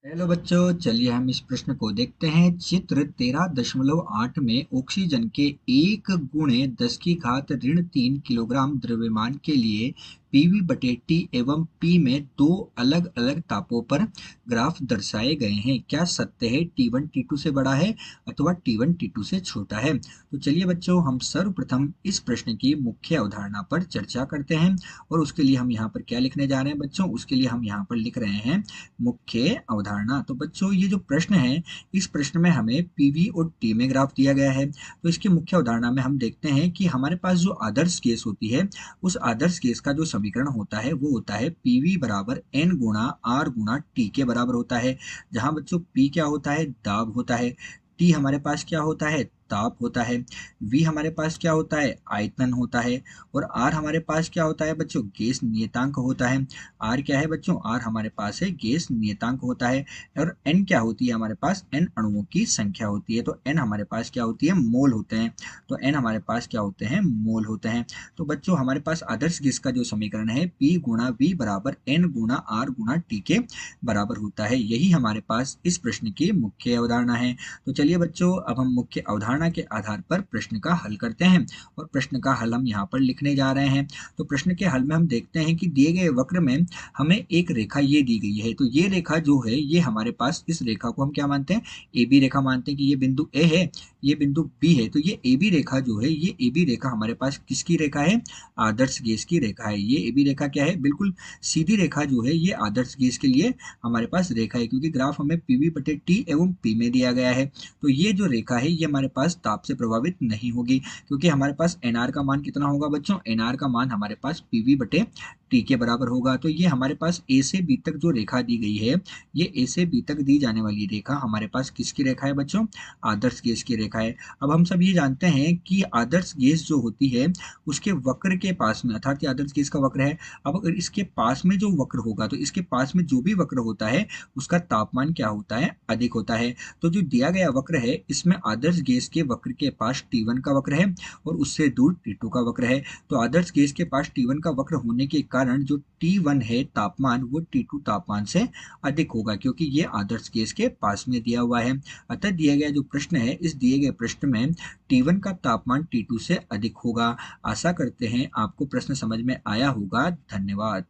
Hello बच्चों, चलिए हम इस प्रश्न को देखते हैं। चित्र 13.8 में ऑक्सीजन के 1 × 10⁻³ द्रव्यमान के लिए PV/T एवं P में दो अलग अलग तापों पर ग्राफ दर्शाए गए हैं। क्या सत्य है T1 T2 से बड़ा है अथवा T1 T2 से छोटा है? तो चलिए बच्चों, हम सर्वप्रथम इस प्रश्न की मुख्य अवधारणा पर चर्चा करते हैं। और उसके लिए हम यहाँ पर क्या लिखने जा रहे हैं बच्चों? उसके लिए हम यहाँ पर लिख रहे हैं मुख्य अवधारणा। तो बच्चों, ये जो प्रश्न है, इस प्रश्न में हमें पीवी और टी में ग्राफ दिया गया है। तो इसकी मुख्य अवधारणा में हम देखते हैं कि हमारे पास जो आदर्श केस होती है, उस आदर्श केस का जो समीकरण होता है वो होता है पीवी बराबर एन गुणा आर गुणा टी के बराबर होता है। जहां बच्चों पी क्या होता है? दाब होता है। टी हमारे पास क्या होता है? ताप होता है। वी हमारे पास क्या होता है? आयतन होता है। और आर हमारे पास क्या होता है बच्चों? गैस नियतांक होता है। आर क्या है बच्चों? आर हमारे पास है गैस नियतांक होता है। और एन क्या होती है हमारे पास? एन अणुओं की संख्या होती है। तो एन हमारे पास क्या होती है? मोल होते हैं। तो एन हमारे पास क्या होते हैं? मोल होते हैं। तो बच्चों, हमारे पास आदर्श गैस का जो समीकरण है पी गुणा वी बराबर एन गुणा आर गुणा टी के बराबर होता है। यही हमारे पास इस प्रश्न की मुख्य अवधारणा है। तो चलिए बच्चों, अब हम मुख्य अवधारणा के आधार पर प्रश्न का हल करते हैं। और प्रश्न का हल हम यहाँ पर लिखने जा रहे हैं। तो प्रश्न के हल में हम देखते हैं कि दिए गए वक्र में हमें एक रेखा ये दी गई है। तो ये रेखा जो है, ये हमारे पास, इस रेखा को हम क्या मानते हैं? ए बी रेखा मानते हैं कि ये बिंदु ए है, ये बिंदु बी है। तो ये ए बी रेखा जो है, ये ए बी रेखा हमारे पास किसकी रेखा है? आदर्श गैस की रेखा है। ये ए बी रेखा क्या है? बिल्कुल सीधी रेखा जो है, ये आदर्श गैस के लिए हमारे पास रेखा है, क्योंकि ग्राफ हमें PV/T एवं P में दिया गया है। तो ये जो रेखा है, ये हमारे पास ताप से प्रभावित नहीं होगी, क्योंकि हमारे पास NR का मान कितना होगा बच्चों? NR का मान हमारे पास PV/T के बराबर होगा। तो ये हमारे पास ए से बी तक जो रेखा दी गई है, ये ए से बी तक दी जाने वाली रेखा हमारे पास किसकी रेखा है बच्चों? आदर्श गैस की रेखा है। अब हम सब ये जानते हैं कि आदर्श गैस जो होती है, उसके वक्र के पास में, अर्थात ये आदर्श गैस का वक्र है। अब अगर इसके पास में जो वक्र होगा, तो इसके पास में जो भी वक्र होता है, उसका तापमान क्या होता है? अधिक होता है। तो जो दिया गया वक्र है, इसमें आदर्श गैस के वक्र के पास T1 का वक्र है और उससे दूर T2 का वक्र है। तो आदर्श गैस के पास T1 का वक्र होने के कारण जो T1 है तापमान, वो T2 तापमान से अधिक होगा, क्योंकि ये आदर्श गैस के पास में दिया हुआ है। अतः दिया गया जो प्रश्न है, इस दिए गए प्रश्न में T1 का तापमान T2 से अधिक होगा। आशा करते हैं आपको प्रश्न समझ में आया होगा। धन्यवाद।